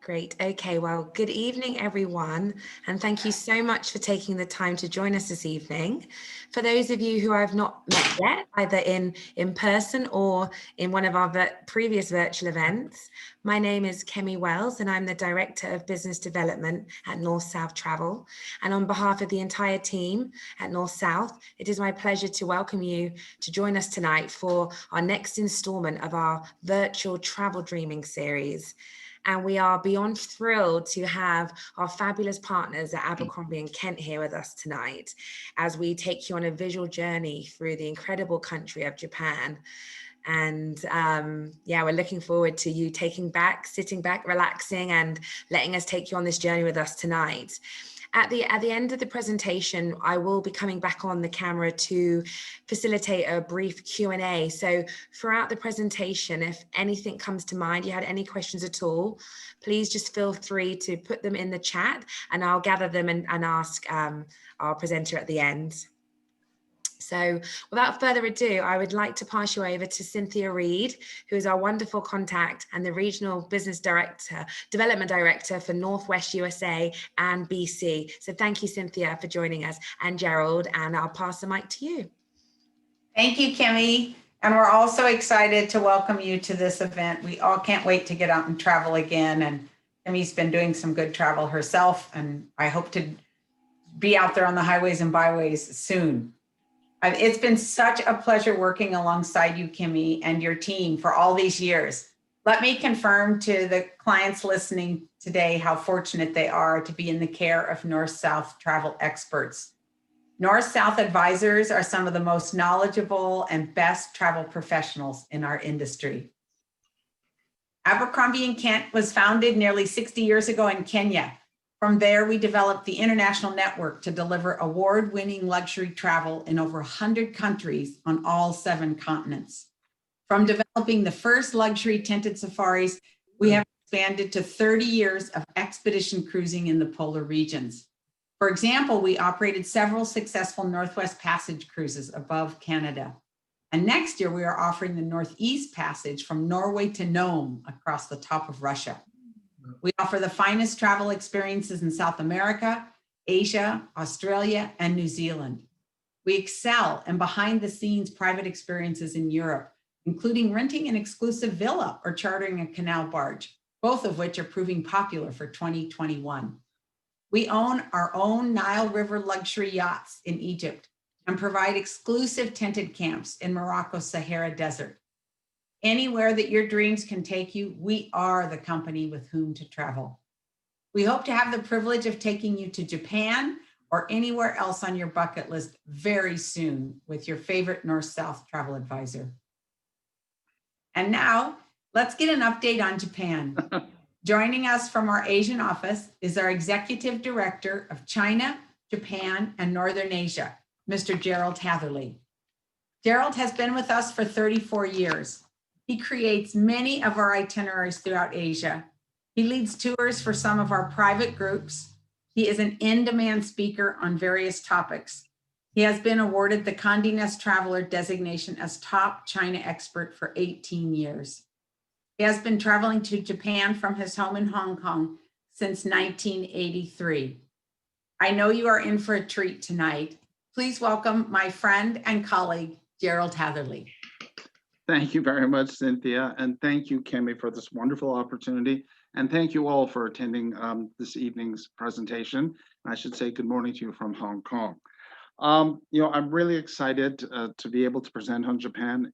Great. Okay, well, good evening, everyone, and thank you so much for taking the time to join us this evening. For those of you who I've not met yet, either in person or in one of our previous virtual events, my name is Kemi Wells, and I'm the Director of Business Development at North South Travel. And on behalf of the entire team at North South, it is my pleasure to welcome you to join us tonight for our next installment of our virtual travel dreaming series. And we are beyond thrilled to have our fabulous partners at Abercrombie and Kent here with us tonight as we take you on a visual journey through the incredible country of Japan. And yeah, we're looking forward to you sitting back, relaxing, and letting us take you on this journey with us tonight. At the end of the presentation, I will be coming back on the camera to facilitate a brief Q&A. So throughout the presentation, if anything comes to mind, you had any questions at all, please just feel free to put them in the chat and I'll gather them and ask our presenter at the end. So without further ado, I would like to pass you over to Cynthia Reed, who is our wonderful contact and the Regional Business Development Director for Northwest USA and BC. So thank you, Cynthia, for joining us, and Gerald, and I'll pass the mic to you. Thank you, Kemi. And we're also excited to welcome you to this event. We all can't wait to get out and travel again. And Kemi's been doing some good travel herself, and I hope to be out there on the highways and byways soon. It's been such a pleasure working alongside you, Kemi, and your team for all these years. Let me confirm to the clients listening today how fortunate they are to be in the care of North-South travel experts. North-South advisors are some of the most knowledgeable and best travel professionals in our industry. Abercrombie & Kent was founded nearly 60 years ago in Kenya. From there, we developed the international network to deliver award-winning luxury travel in over 100 countries on all 7 continents. From developing the first luxury tented safaris, we have expanded to 30 years of expedition cruising in the polar regions. For example, we operated several successful Northwest Passage cruises above Canada. And next year, we are offering the Northeast Passage from Norway to Nome across the top of Russia. We offer the finest travel experiences in South America, Asia, Australia, and New Zealand. We excel in behind-the-scenes private experiences in Europe, including renting an exclusive villa or chartering a canal barge, both of which are proving popular for 2021. We own our own Nile River luxury yachts in Egypt and provide exclusive tented camps in Morocco's Sahara Desert. Anywhere that your dreams can take you, we are the company with whom to travel. We hope to have the privilege of taking you to Japan or anywhere else on your bucket list very soon with your favorite North-South travel advisor. And now, let's get an update on Japan. Joining us from our Asian office is our Executive Director of China, Japan, and Northern Asia, Mr. Gerald Hatherley. Gerald has been with us for 34 years. He creates many of our itineraries throughout Asia. He leads tours for some of our private groups. He is an in-demand speaker on various topics. He has been awarded the Condé Nast Traveler designation as top China expert for 18 years. He has been traveling to Japan from his home in Hong Kong since 1983. I know you are in for a treat tonight. Please welcome my friend and colleague, Gerald Hatherley. Thank you very much, Cynthia, and thank you, Kemi, for this wonderful opportunity. And thank you all for attending this evening's presentation. I should say good morning to you from Hong Kong. I'm really excited to be able to present on Japan.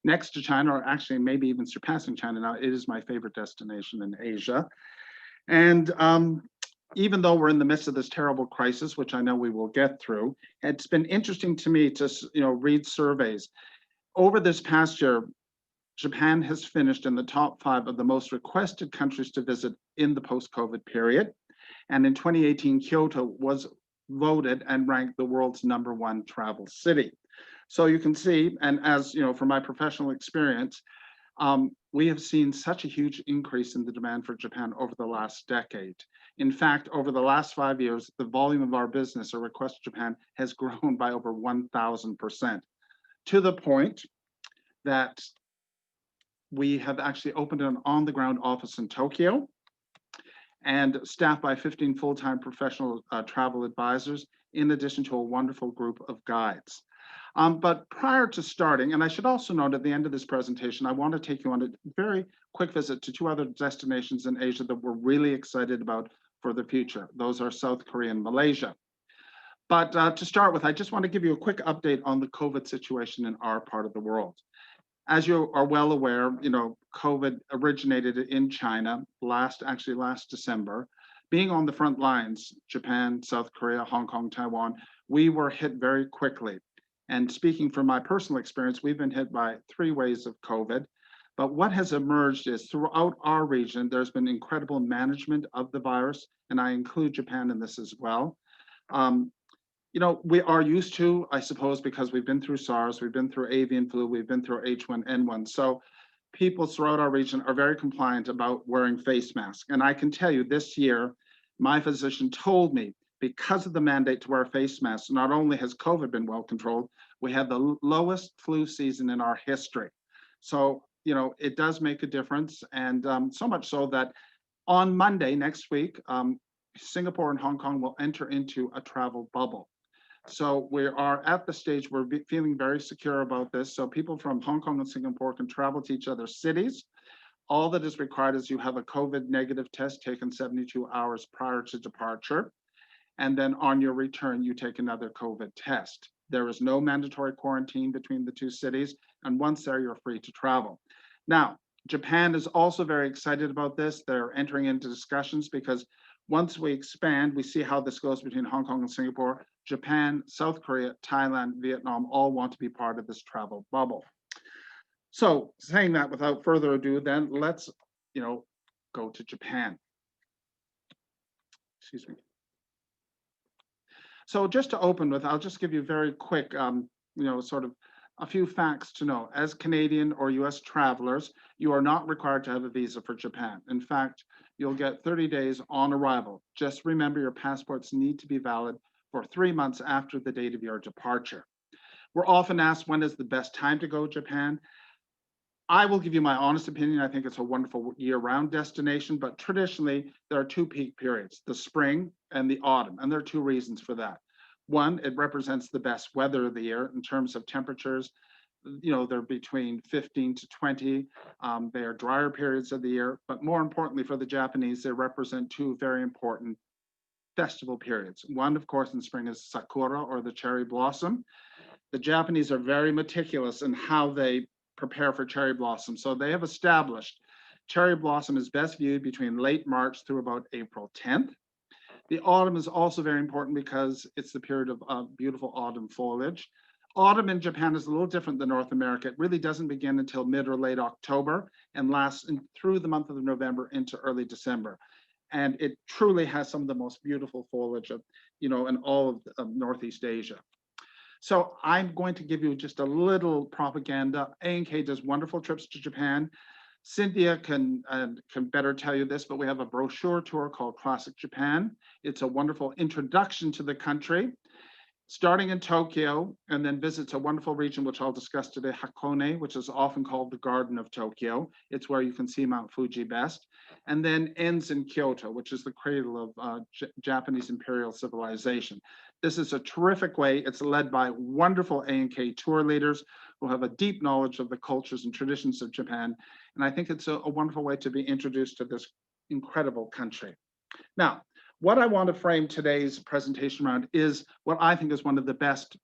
Next to China, or actually maybe even surpassing China now, it is my favorite destination in Asia. And even though we're in the midst of this terrible crisis, which I know we will get through, it's been interesting to me to read surveys. Over this past year, Japan has finished in the top 5 of the most requested countries to visit in the post-COVID period. And in 2018, Kyoto was voted and ranked the world's #1 travel city. So you can see, and as you know, from my professional experience, we have seen such a huge increase in the demand for Japan over the last decade. In fact, over the last 5 years, the volume of our business or request to Japan has grown by over 1,000%, to the point that we have actually opened an on-the-ground office in Tokyo. and staffed by 15 full-time professional travel advisors, in addition to a wonderful group of guides. But prior to starting, and I should also note at the end of this presentation, I want to take you on a very quick visit to two other destinations in Asia that we're really excited about for the future. Those are South Korea and Malaysia. But to start with, I just want to give you a quick update on the COVID situation in our part of the world. As you are well aware, COVID originated in China last December. Being on the front lines, Japan, South Korea, Hong Kong, Taiwan, we were hit very quickly. And speaking from my personal experience, we've been hit by 3 waves of COVID. But what has emerged is throughout our region, there's been incredible management of the virus, and I include Japan in this as well. We are used to, I suppose, because we've been through SARS, we've been through avian flu, we've been through H1N1. So people throughout our region are very compliant about wearing face masks. And I can tell you this year, my physician told me, because of the mandate to wear face masks, not only has COVID been well controlled, we had the lowest flu season in our history. So, it does make a difference. And so much so that on Monday next week, Singapore and Hong Kong will enter into a travel bubble. So we are at the stage we're feeling very secure about this. So people from Hong Kong and Singapore can travel to each other's cities. All that is required is you have a COVID negative test taken 72 hours prior to departure. And then on your return, you take another COVID test. There is no mandatory quarantine between the two cities. And once there, you're free to travel. Now, Japan is also very excited about this. They're entering into discussions because once we expand, we see how this goes between Hong Kong and Singapore. Japan, South Korea, Thailand, Vietnam all want to be part of this travel bubble. So saying that without further ado, then let's, go to Japan. Excuse me. So just to open with, I'll just give you very quick, sort of a few facts to know. As Canadian or US travelers, you are not required to have a visa for Japan. In fact, you'll get 30 days on arrival. Just remember your passports need to be valid for 3 months after the date of your departure. We're often asked, when is the best time to go to Japan? I will give you my honest opinion. I think it's a wonderful year-round destination, but traditionally there are 2 peak periods, the spring and the autumn, and there are 2 reasons for that. One, it represents the best weather of the year in terms of temperatures. They're between 15 to 20. They are drier periods of the year, but more importantly for the Japanese, they represent 2 very important festival periods. One, of course, in spring is Sakura, or the cherry blossom. The Japanese are very meticulous in how they prepare for cherry blossom. So they have established cherry blossom is best viewed between late March through about April 10th. The autumn is also very important because it's the period of beautiful autumn foliage. Autumn in Japan is a little different than North America. It really doesn't begin until mid or late October and lasts through the month of November into early December. And it truly has some of the most beautiful foliage of, in all of Northeast Asia. So I'm going to give you just a little propaganda. A&K does wonderful trips to Japan. Cynthia can better tell you this, but we have a brochure tour called Classic Japan. It's a wonderful introduction to the country, starting in Tokyo, and then visits a wonderful region, which I'll discuss today, Hakone, which is often called the Garden of Tokyo. It's where you can see Mount Fuji best, and then ends in Kyoto, which is the cradle of Japanese imperial civilization. This is a terrific way. It's led by wonderful A&K tour leaders who have a deep knowledge of the cultures and traditions of Japan. And I think it's a wonderful way to be introduced to this incredible country. Now, what I want to frame today's presentation around is what I think is one of the best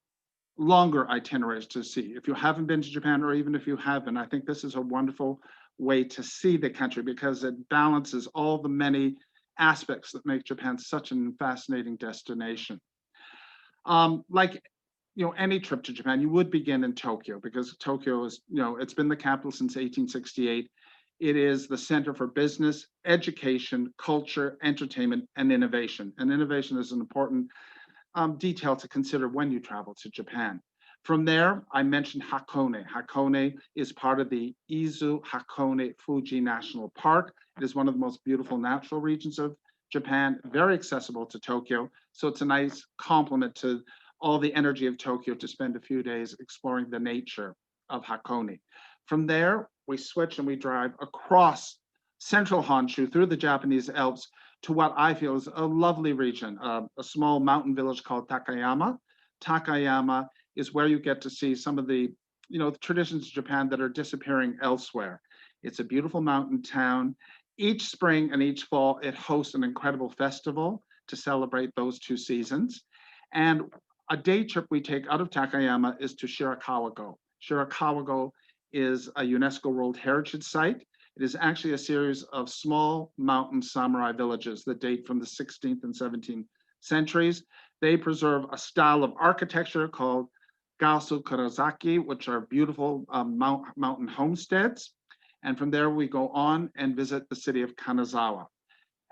longer itineraries to see. If you haven't been to Japan, or even if you have been, I think this is a wonderful way to see the country because it balances all the many aspects that make Japan such a fascinating destination. Any trip to Japan, you would begin in Tokyo because Tokyo is, it's been the capital since 1868. It is the center for business, education, culture, entertainment, and innovation. And innovation is an important detail to consider when you travel to Japan. From there, I mentioned Hakone. Hakone is part of the Izu Hakone Fuji National Park. It is one of the most beautiful natural regions of Japan, very accessible to Tokyo. So it's a nice complement to all the energy of Tokyo to spend a few days exploring the nature of Hakone. From there, we switch and we drive across central Honshu through the Japanese Alps to what I feel is a lovely region, a small mountain village called Takayama. Takayama is where you get to see some of the, the traditions of Japan that are disappearing elsewhere. It's a beautiful mountain town. Each spring and each fall, it hosts an incredible festival to celebrate those two seasons. And a day trip we take out of Takayama is to Shirakawa-go. Shirakawa-go is a UNESCO World Heritage Site. It is actually a series of small mountain samurai villages that date from the 16th and 17th centuries. They preserve a style of architecture called Gasu Kurozaki, which are beautiful mountain homesteads. And from there, we go on and visit the city of Kanazawa.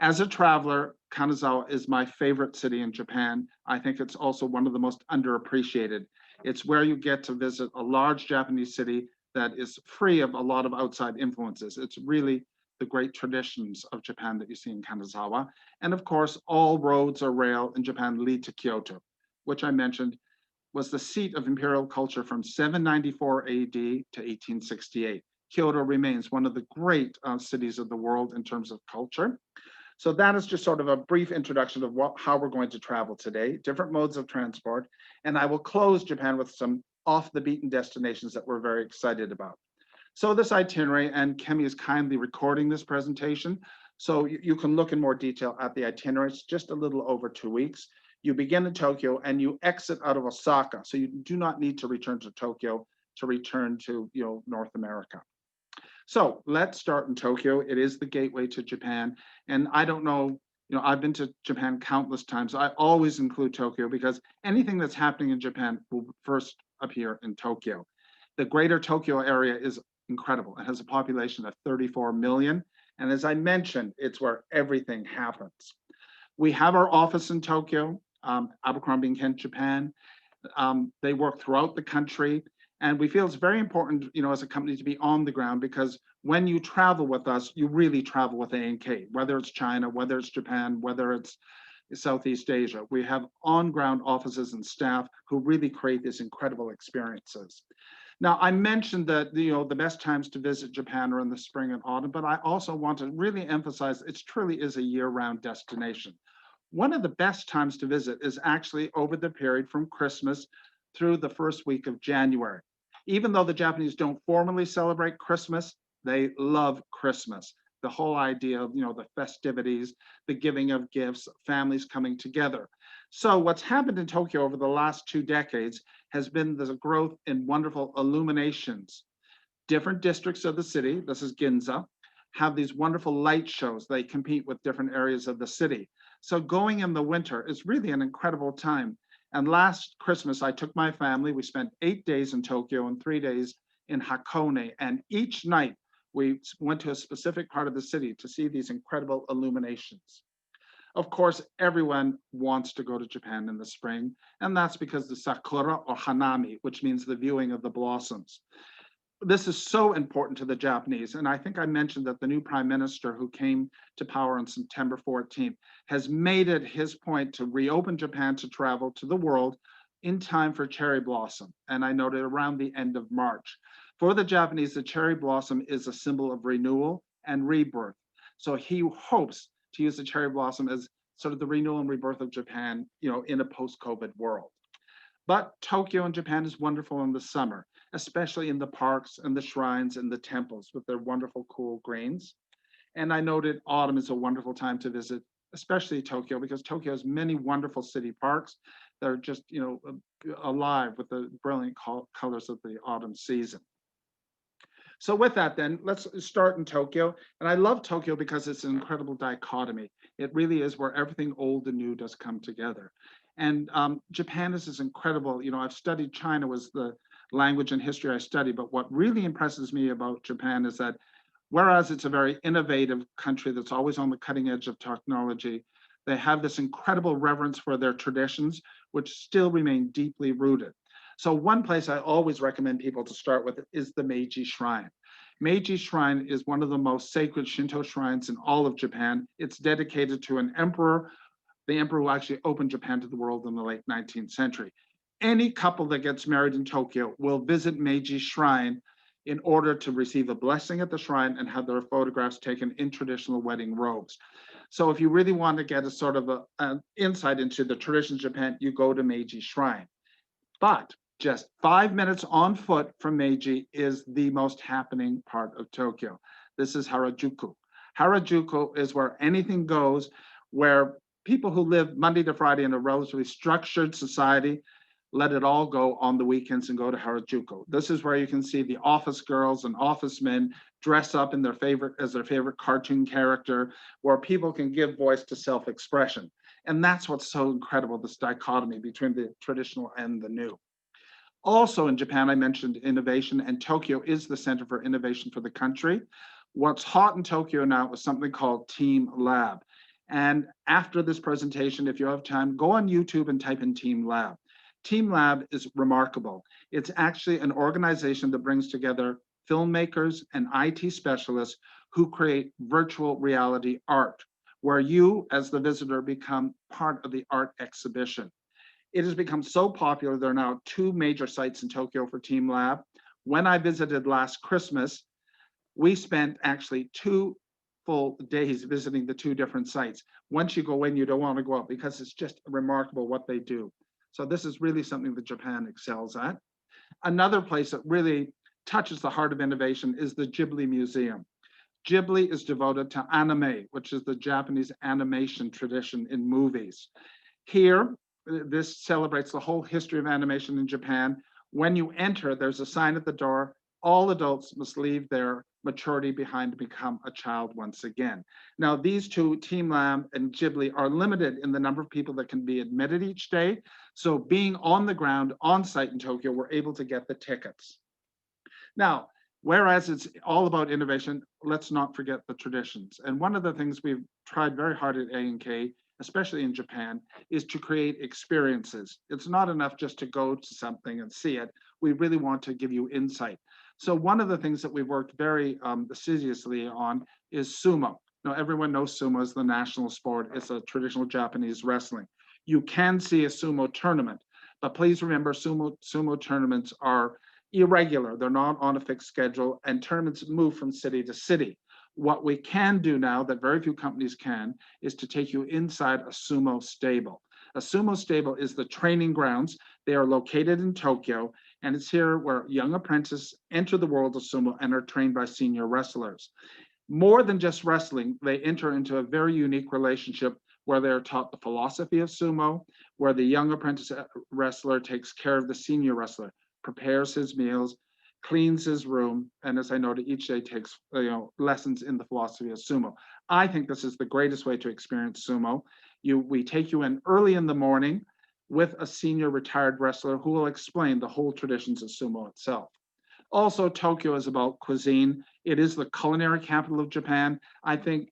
As a traveler, Kanazawa is my favorite city in Japan. I think it's also one of the most underappreciated. It's where you get to visit a large Japanese city that is free of a lot of outside influences. It's really the great traditions of Japan that you see in Kanazawa. And of course, all roads or rail in Japan lead to Kyoto, which I mentioned was the seat of imperial culture from 794 AD to 1868. Kyoto remains one of the great cities of the world in terms of culture. So that is just sort of a brief introduction of how we're going to travel today, different modes of transport. And I will close Japan with some off the beaten destinations that we're very excited about. So this itinerary, and Kemi is kindly recording this presentation, so you can look in more detail at the itinerary. It's just a little over 2 weeks. You begin in Tokyo and you exit out of Osaka. So you do not need to return to Tokyo to return to North America. So let's start in Tokyo. It is the gateway to Japan. And I don't know, I've been to Japan countless times. I always include Tokyo because anything that's happening in Japan will first appear in Tokyo. The greater Tokyo area is incredible. It has a population of 34 million. And as I mentioned, it's where everything happens. We have our office in Tokyo, Abercrombie Kent, Japan. They work throughout the country. And we feel it's very important, as a company to be on the ground because when you travel with us, you really travel with A&K, whether it's China, whether it's Japan, whether it's Southeast Asia. We have on-ground offices and staff who really create these incredible experiences. Now, I mentioned that, the best times to visit Japan are in the spring and autumn, but I also want to really emphasize it truly is a year-round destination. One of the best times to visit is actually over the period from Christmas through the first week of January. Even though the Japanese don't formally celebrate Christmas, they love Christmas. The whole idea of, the festivities, the giving of gifts, families coming together. So what's happened in Tokyo over the last 2 decades has been the growth in wonderful illuminations. Different districts of the city, this is Ginza, have these wonderful light shows. They compete with different areas of the city. So going in the winter is really an incredible time. And last Christmas, I took my family. We spent 8 days in Tokyo and 3 days in Hakone. And each night we went to a specific part of the city to see these incredible illuminations. Of course, everyone wants to go to Japan in the spring. And that's because the sakura or hanami, which means the viewing of the blossoms. This is so important to the Japanese. And I think I mentioned that the new prime minister who came to power on September 14th has made it his point to reopen Japan to travel to the world in time for cherry blossom. And I noted around the end of March. For the Japanese, the cherry blossom is a symbol of renewal and rebirth. So he hopes to use the cherry blossom as sort of the renewal and rebirth of Japan, in a post-COVID world. But Tokyo and Japan is wonderful in the summer, especially in the parks and the shrines and the temples with their wonderful cool greens. And I noted autumn is a wonderful time to visit, especially Tokyo, because Tokyo has many wonderful city parks that are just, alive with the brilliant colors of the autumn season. So with that, then, let's start in Tokyo. And I love Tokyo because it's an incredible dichotomy. It really is where everything old and new does come together. And Japan is this incredible, I've studied China was the language and history I studied, but what really impresses me about Japan is that whereas it's a very innovative country that's always on the cutting edge of technology, they have this incredible reverence for their traditions, which still remain deeply rooted. So one place I always recommend people to start with is the Meiji Shrine. Meiji Shrine is one of the most sacred Shinto shrines in all of Japan. It's dedicated to an emperor, the emperor who actually opened Japan to the world in the late 19th century. Any couple that gets married in Tokyo will visit Meiji Shrine in order to receive a blessing at the shrine and have their photographs taken in traditional wedding robes. So if you really want to get a sort of an insight into the traditions of Japan, you go to Meiji Shrine. But just 5 minutes on foot from Meiji is the most happening part of Tokyo. This is Harajuku. Harajuku is where anything goes, where people who live Monday to Friday in a relatively structured society let it all go on the weekends and go to Harajuku. This is where you can see the office girls and office men dress up in their favorite cartoon character, where people can give voice to self-expression. And that's what's so incredible, this dichotomy between the traditional and the new. Also in Japan, I mentioned innovation, and Tokyo is the center for innovation for the country. What's hot in Tokyo now is something called Team Lab. And after this presentation, if you have time, go on YouTube and type in Team Lab. Team Lab is remarkable. It's actually an organization that brings together filmmakers and IT specialists who create virtual reality art, where you, as the visitor, become part of the art exhibition. It has become so popular, there are now 2 major sites in Tokyo for Team Lab. When I visited last Christmas, we spent actually 2 full days visiting the 2 different sites. Once you go in, you don't want to go out because it's just remarkable what they do. So this is really something that Japan excels at. Another place that really touches the heart of innovation is the Ghibli Museum. Ghibli is devoted to anime, which is the Japanese animation tradition in movies. Here, this celebrates the whole history of animation in Japan. When you enter, there's a sign at the door: all adults must leave their maturity behind to become a child once again. Now, these 2, Team Lab and Ghibli, are limited in the number of people that can be admitted each day. So being on the ground, on site in Tokyo, we're able to get the tickets. Now, whereas it's all about innovation, let's not forget the traditions. And one of the things we've tried very hard at A&K, especially in Japan, is to create experiences. It's not enough just to go to something and see it. We really want to give you insight. So one of the things that we've worked very assiduously on is sumo. Now, everyone knows sumo is the national sport. It's a traditional Japanese wrestling. You can see a sumo tournament, but please remember, sumo tournaments are irregular. They're not on a fixed schedule, and tournaments move from city to city. What we can do now that very few companies can is to take you inside a sumo stable. A sumo stable is the training grounds. They are located in Tokyo, and it's here where young apprentices enter the world of sumo and are trained by senior wrestlers. More than just wrestling, they enter into a very unique relationship where they are taught the philosophy of sumo, where the young apprentice wrestler takes care of the senior wrestler, prepares his meals, cleans his room, and as I noted, each day takes lessons in the philosophy of sumo. I think this is the greatest way to experience sumo. We take you in early in the morning with a senior retired wrestler who will explain the whole traditions of sumo itself. Also, Tokyo is about cuisine. It is the culinary capital of Japan. I think,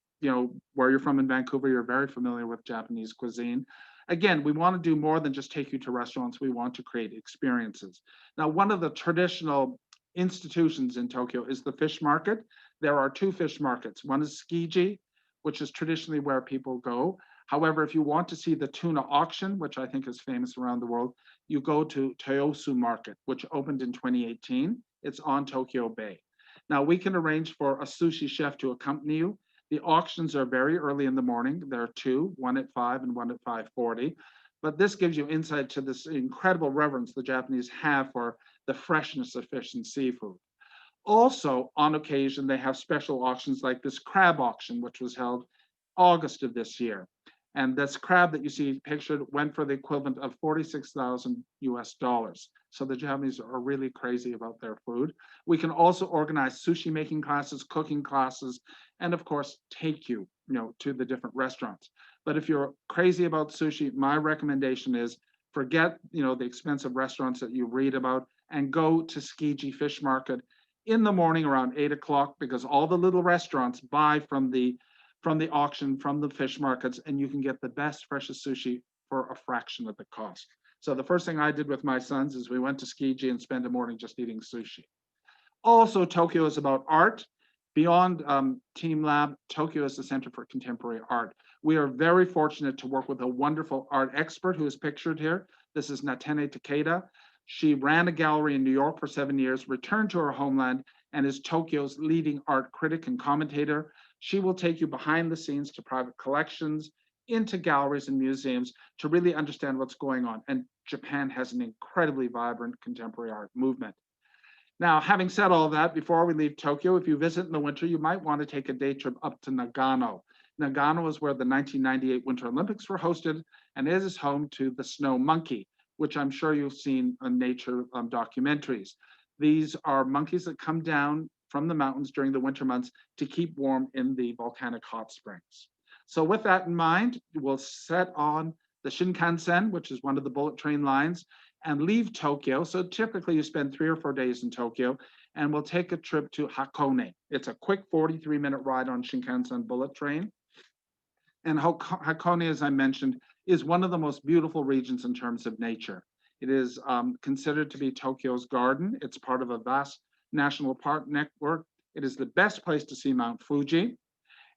where you're from in Vancouver, you're very familiar with Japanese cuisine. Again, we want to do more than just take you to restaurants. We want to create experiences. Now, one of the traditional institutions in Tokyo is the fish market. There are 2 fish markets. One is Tsukiji, which is traditionally where people go. However, if you want to see the tuna auction, which I think is famous around the world, you go to Toyosu Market, which opened in 2018. It's on Tokyo Bay. Now, we can arrange for a sushi chef to accompany you. The auctions are very early in the morning. There are 2, one at 5 and one at 5:40. But this gives you insight to this incredible reverence the Japanese have for the freshness of fish and seafood. Also, on occasion, they have special auctions like this crab auction, which was held August of this year. And this crab that you see pictured went for the equivalent of $46,000 US. So the Japanese are really crazy about their food. We can also organize sushi making classes, cooking classes, and of course, take you, to the different restaurants. But if you're crazy about sushi, my recommendation is forget, the expensive restaurants that you read about and go to Tsukiji Fish Market in the morning around 8 o'clock, because all the little restaurants buy from the auction, from the fish markets, and you can get the best, freshest sushi for a fraction of the cost. So the first thing I did with my sons is we went to Tsukiji and spent a morning just eating sushi. Also, Tokyo is about art. Beyond Team Lab, Tokyo is the Center for Contemporary Art. We are very fortunate to work with a wonderful art expert who is pictured here. This is Natane Takeda. She ran a gallery in New York for 7 years, returned to her homeland, and is Tokyo's leading art critic and commentator. She will take you behind the scenes to private collections, into galleries and museums to really understand what's going on. And Japan has an incredibly vibrant contemporary art movement. Now, having said all that, before we leave Tokyo, if you visit in the winter, you might want to take a day trip up to Nagano. Nagano is where the 1998 Winter Olympics were hosted, and it is home to the snow monkey, which I'm sure you've seen on nature documentaries. These are monkeys that come down from the mountains during the winter months to keep warm in the volcanic hot springs. So with that in mind, we'll set on the Shinkansen, which is one of the bullet train lines, and leave Tokyo. So typically you spend 3 or 4 days in Tokyo, and we'll take a trip to Hakone. It's a quick 43-minute ride on Shinkansen bullet train. And Hakone, as I mentioned, is one of the most beautiful regions in terms of nature. It is considered to be Tokyo's garden. It's part of a vast national park network. It is the best place to see Mount Fuji.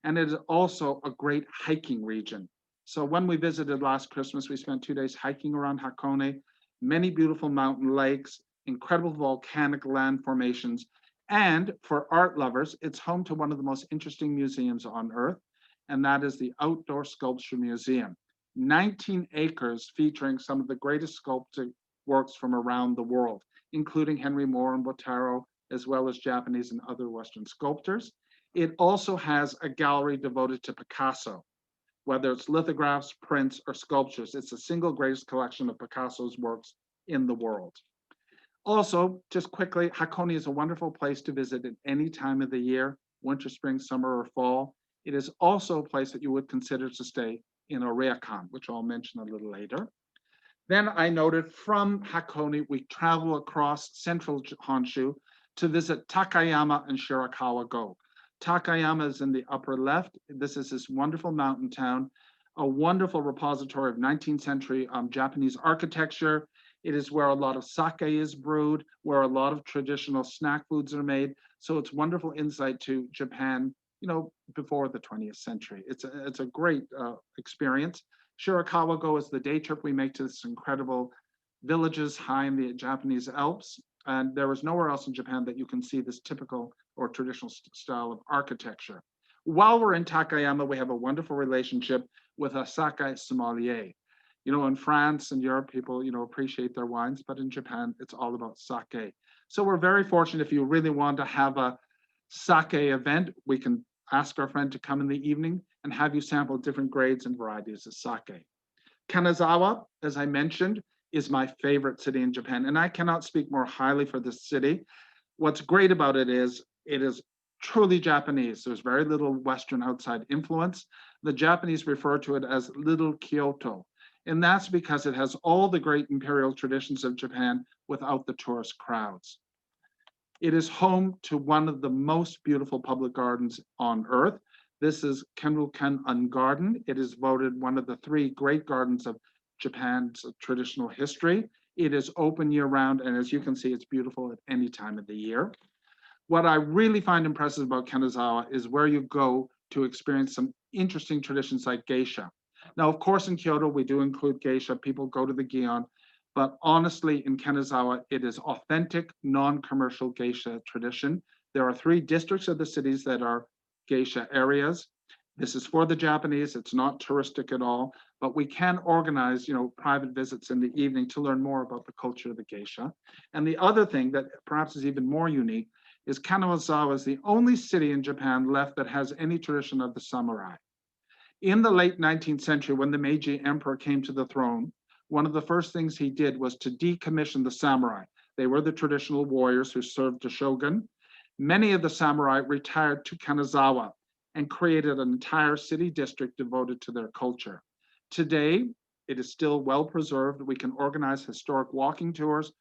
And it is also a great hiking region. So when we visited last Christmas, we spent 2 days hiking around Hakone, many beautiful mountain lakes, incredible volcanic land formations. And for art lovers, it's home to one of the most interesting museums on Earth, and that is the Outdoor Sculpture Museum. 19 acres featuring some of the greatest sculpted works from around the world, including Henry Moore and Botero, as well as Japanese and other Western sculptors. It also has a gallery devoted to Picasso, whether it's lithographs, prints, or sculptures. It's the single greatest collection of Picasso's works in the world. Also, just quickly, Hakone is a wonderful place to visit at any time of the year, winter, spring, summer, or fall. It is also a place that you would consider to stay in a ryokan, which I'll mention a little later. Then I noted from Hakone, we travel across central Honshu to visit Takayama and Shirakawa-go. Takayama is in the upper left. This is this wonderful mountain town, a wonderful repository of 19th century Japanese architecture. It is where a lot of sake is brewed, where a lot of traditional snack foods are made. So it's wonderful insight to Japan, before the 20th century. It's a great experience. Shirakawa-go is the day trip we make to this incredible villages high in the Japanese Alps. And there is nowhere else in Japan that you can see this typical or traditional style of architecture. While we're in Takayama, we have a wonderful relationship with a sake sommelier. In France and Europe, people, appreciate their wines, but in Japan, it's all about sake. So we're very fortunate if you really want to have a sake event, we can ask our friend to come in the evening and have you sample different grades and varieties of sake. Kanazawa, as I mentioned, is my favorite city in Japan, and I cannot speak more highly for this city. What's great about it is truly Japanese. There's very little Western outside influence. The Japanese refer to it as Little Kyoto, and that's because it has all the great imperial traditions of Japan without the tourist crowds. It is home to one of the most beautiful public gardens on Earth. This is Kenryuken Garden. It is voted one of the 3 great gardens of Japan's traditional history. It is open year-round, and as you can see, it's beautiful at any time of the year. What I really find impressive about Kanazawa is where you go to experience some interesting traditions like geisha. Now, of course, in Kyoto, we do include geisha. People go to the Gion, but honestly, in Kanazawa, it is authentic, non-commercial geisha tradition. There are 3 districts of the cities that are geisha areas. This is for the Japanese. It's not touristic at all, but we can organize, private visits in the evening to learn more about the culture of the geisha. And the other thing that perhaps is even more unique is Kanazawa is the only city in Japan left that has any tradition of the samurai. In the late 19th century, when the Meiji Emperor came to the throne, one of the first things he did was to decommission the samurai. They were the traditional warriors who served the shogun. Many of the samurai retired to Kanazawa and created an entire city district devoted to their culture. Today, it is still well preserved. We can organize historic walking tours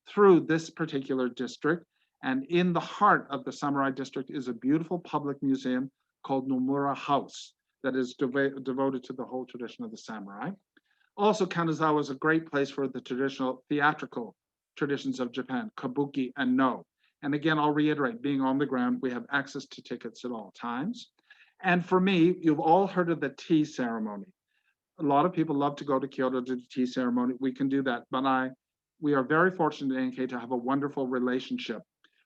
through this particular district. And in the heart of the samurai district is a beautiful public museum called Nomura House that is devoted to the whole tradition of the samurai. Also, Kanazawa is a great place for the traditional theatrical traditions of Japan, kabuki and no. And again, I'll reiterate, being on the ground, we have access to tickets at all times. And for me, you've all heard of the tea ceremony. A lot of people love to go to Kyoto to do the tea ceremony. We can do that, but we are very fortunate in NK to have a wonderful relationship.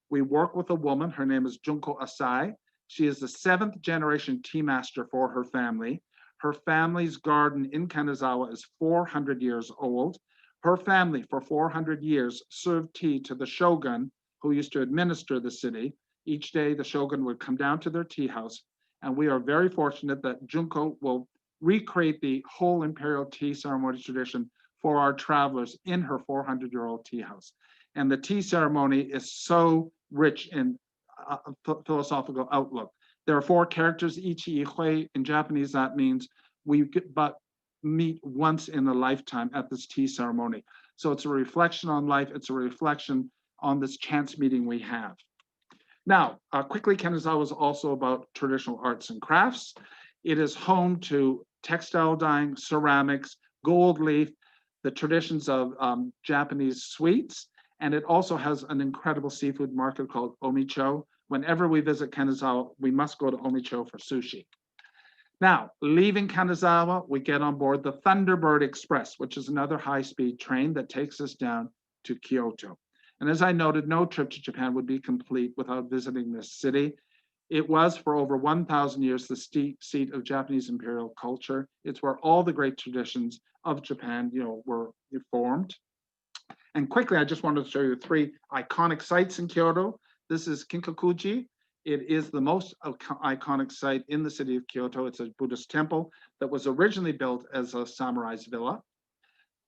We work with a woman, her name is Junko Asai, She is the 7th generation tea master for her family. Her family's garden in Kanazawa is 400 years old. Her family for 400 years served tea to the shogun who used to administer the city. Each day the shogun would come down to their tea house, and we are very fortunate that Junko will recreate the whole imperial tea ceremony tradition for our travelers in her 400-year-old tea house. And the tea ceremony is so rich in philosophical outlook. There are 4 characters, ichi ihui. In Japanese, that means we but meet once in a lifetime at this tea ceremony. So it's a reflection on life. It's a reflection on this chance meeting we have. Now, quickly, Kanazawa is also about traditional arts and crafts. It is home to textile dyeing, ceramics, gold leaf, the traditions of Japanese sweets, and it also has an incredible seafood market called Omicho. Whenever we visit Kanazawa, we must go to Omicho for sushi. Now, leaving Kanazawa, we get on board the Thunderbird Express, which is another high-speed train that takes us down to Kyoto. And as I noted, no trip to Japan would be complete without visiting this city. It was for over 1,000 years the seat of Japanese imperial culture. It's where all the great traditions of Japan, were formed. And quickly, I just wanted to show you 3 iconic sites in Kyoto. This is Kinkakuji. It is the most iconic site in the city of Kyoto. It's a Buddhist temple that was originally built as a samurai's villa.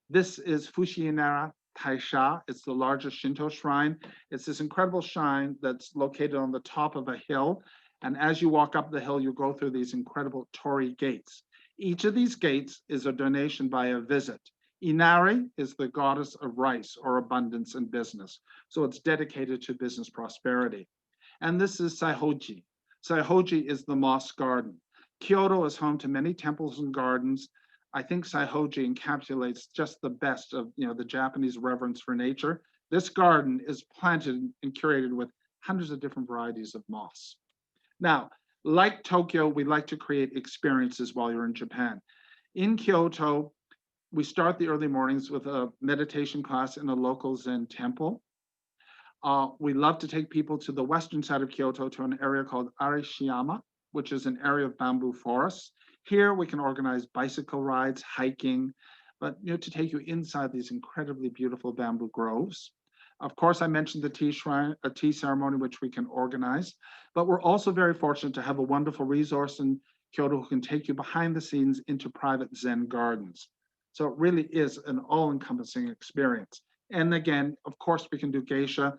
This is Fushinara Taisha. It's the largest Shinto shrine. It's this incredible shrine that's located on the top of a hill. And as you walk up the hill, you go through these incredible torii gates. Each of these gates is a donation by a visit. Inari is the goddess of rice or abundance in business. So it's dedicated to business prosperity. And this is Saihoji. Saihoji is the moss garden. Kyoto is home to many temples and gardens. I think Saihoji encapsulates just the best of the Japanese reverence for nature. This garden is planted and curated with hundreds of different varieties of moss. Now, like Tokyo, we like to create experiences while you're in Japan. In Kyoto, we start the early mornings with a meditation class in a local Zen temple. We love to take people to the western side of Kyoto to an area called Arashiyama, which is an area of bamboo forests. Here we can organize bicycle rides, hiking, but to take you inside these incredibly beautiful bamboo groves. Of course, I mentioned the tea shrine, a tea ceremony, which we can organize, but we're also very fortunate to have a wonderful resource in Kyoto who can take you behind the scenes into private Zen gardens. So it really is an all-encompassing experience. And again, of course, we can do geisha.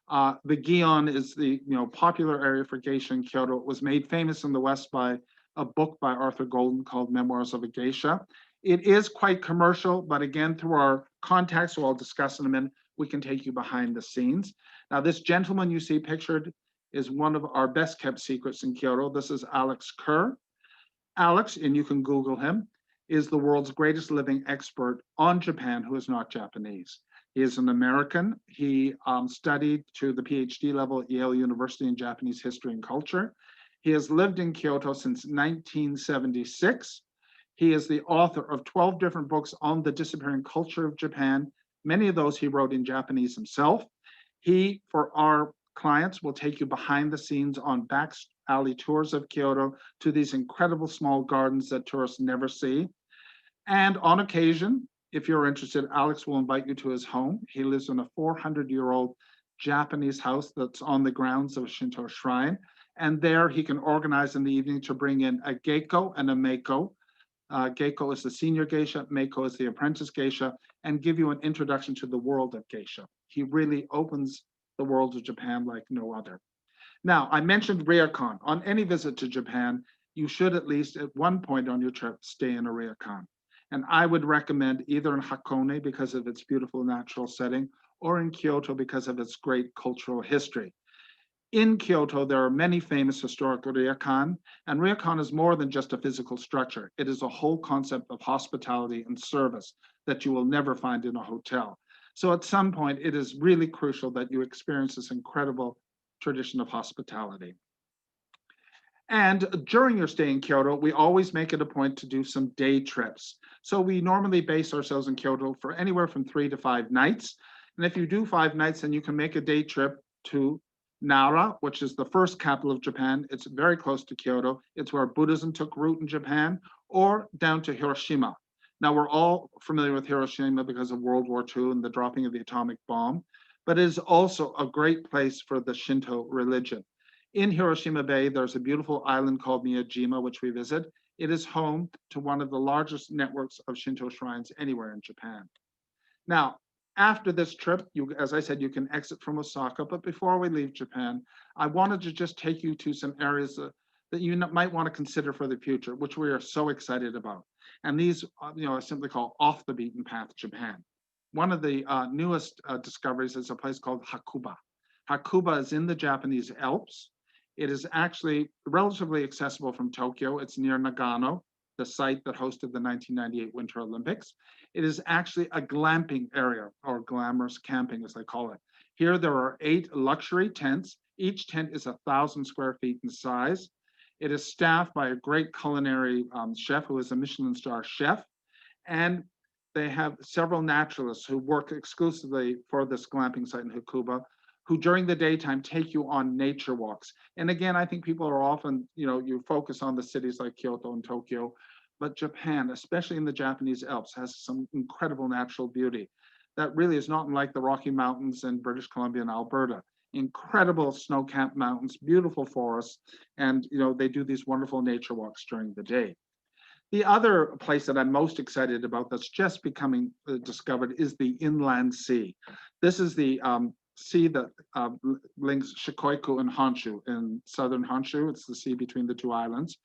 The Gion is the popular area for geisha in Kyoto. It was made famous in the West by a book by Arthur Golden called Memoirs of a Geisha. It is quite commercial, but again, through our contacts, who I'll discuss in a minute, we can take you behind the scenes. Now, this gentleman you see pictured is one of our best kept secrets in Kyoto. This is Alex Kerr. Alex, and you can Google him, is the world's greatest living expert on Japan who is not Japanese. He is an American. He studied to the PhD level at Yale University in Japanese history and culture. He has lived in Kyoto since 1976. He is the author of 12 different books on the disappearing culture of Japan. Many of those he wrote in Japanese himself. He, for our clients, will take you behind the scenes on back alley tours of Kyoto to these incredible small gardens that tourists never see. And on occasion, if you're interested, Alex will invite you to his home. He lives in a 400-year-old Japanese house that's on the grounds of a Shinto shrine. And there he can organize in the evening to bring in a geiko and a meiko. Geiko is the senior geisha, meiko is the apprentice geisha, and give you an introduction to the world of geisha. He really opens the world of Japan like no other. Now, I mentioned ryokan. On any visit to Japan, you should at least at one point on your trip stay in a ryokan. And I would recommend either in Hakone because of its beautiful natural setting, or in Kyoto because of its great cultural history. In Kyoto, there are many famous historic ryokan, and ryokan is more than just a physical structure. It is a whole concept of hospitality and service that you will never find in a hotel. So at some point, it is really crucial that you experience this incredible tradition of hospitality. And during your stay in Kyoto, we always make it a point to do some day trips. So we normally base ourselves in Kyoto for anywhere from 3 to 5 nights. And if you do 5 nights, then you can make a day trip to Nara, which is the first capital of Japan. It's very close to Kyoto. It's where Buddhism took root in Japan, or down to Hiroshima. Now, we're all familiar with Hiroshima because of World War II and the dropping of the atomic bomb, but it is also a great place for the Shinto religion. In Hiroshima Bay, there's a beautiful island called Miyajima, which we visit. It is home to one of the largest networks of Shinto shrines anywhere in Japan. Now, after this trip, as I said, you can exit from Osaka, but before we leave Japan, I wanted to just take you to some areas that you might want to consider for the future, which we are so excited about. And these, I simply call off the beaten path Japan. One of the newest discoveries is a place called Hakuba. Hakuba is in the Japanese Alps. It is actually relatively accessible from Tokyo. It's near Nagano, the site that hosted the 1998 Winter Olympics. It is actually a glamping area, or glamorous camping as they call it. Here there are 8 luxury tents. Each tent is 1,000 square feet in size. It is staffed by a great culinary chef who is a Michelin star chef. And they have several naturalists who work exclusively for this glamping site in Hakuba, who during the daytime take you on nature walks. And again, I think people are often, you focus on the cities like Kyoto and Tokyo, but Japan, especially in the Japanese Alps, has some incredible natural beauty that really is not unlike the Rocky Mountains in British Columbia and Alberta. Incredible snow-capped mountains, beautiful forests, and they do these wonderful nature walks during the day. The other place that I'm most excited about that's just becoming discovered is the Inland Sea. This is the sea that links Shikoku and Honshu in southern Honshu. It's the sea between the two islands.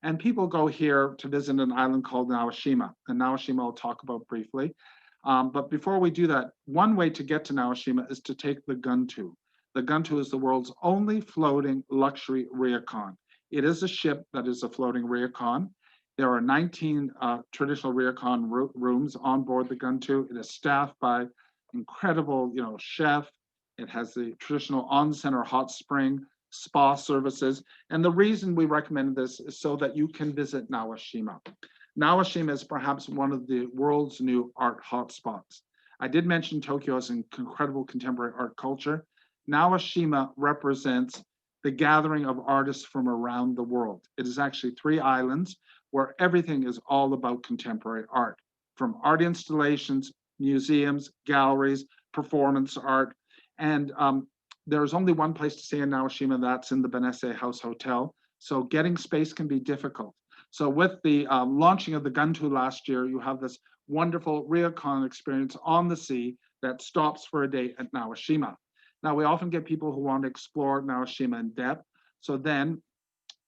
And people go here to visit an island called Naoshima. And Naoshima I'll talk about briefly. But before we do that, one way to get to Naoshima is to take the Guntu. The Guntu is the world's only floating luxury ryokan. It is a ship that is a floating ryokan. There are 19 traditional ryokan rooms on board the Guntu. It is staffed by incredible, chef. It has the traditional onsen or hot spring, spa services. And the reason we recommend this is so that you can visit Naoshima. Naoshima is perhaps one of the world's new art hotspots. I did mention Tokyo as an incredible contemporary art culture. Naoshima represents the gathering of artists from around the world. It is actually 3 islands where everything is all about contemporary art, from art installations, museums, galleries, performance art. And there's only one place to stay in Naoshima, and that's in the Benesse House Hotel. So getting space can be difficult. So with the launching of the Guntu last year, you have this wonderful ryokan experience on the sea that stops for a day at Naoshima. Now, we often get people who want to explore Naoshima in depth. So then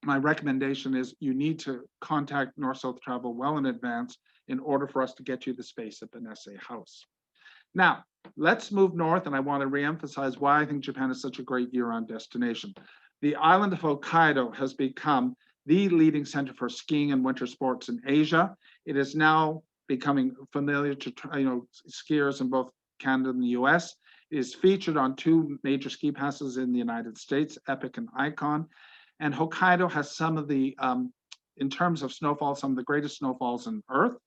my recommendation is you need to contact North-South Travel well in advance in order for us to get you the space at Benesse House. Now, let's move north, and I want to reemphasize why I think Japan is such a great year-round destination. The island of Hokkaido has become the leading center for skiing and winter sports in Asia. It is now becoming familiar to skiers in both Canada and the US. It is featured on 2 major ski passes in the United States, Epic and Icon. And Hokkaido has some of the, in terms of snowfall, some of the greatest snowfalls on Earth.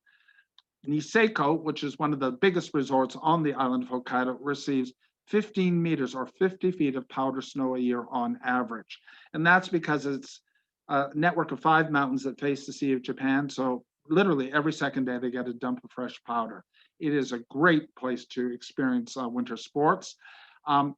Niseko, which is one of the biggest resorts on the island of Hokkaido, receives 15 meters or 50 feet of powder snow a year on average. And that's because it's a network of 5 mountains that face the Sea of Japan. So literally every second day they get a dump of fresh powder. It is a great place to experience winter sports.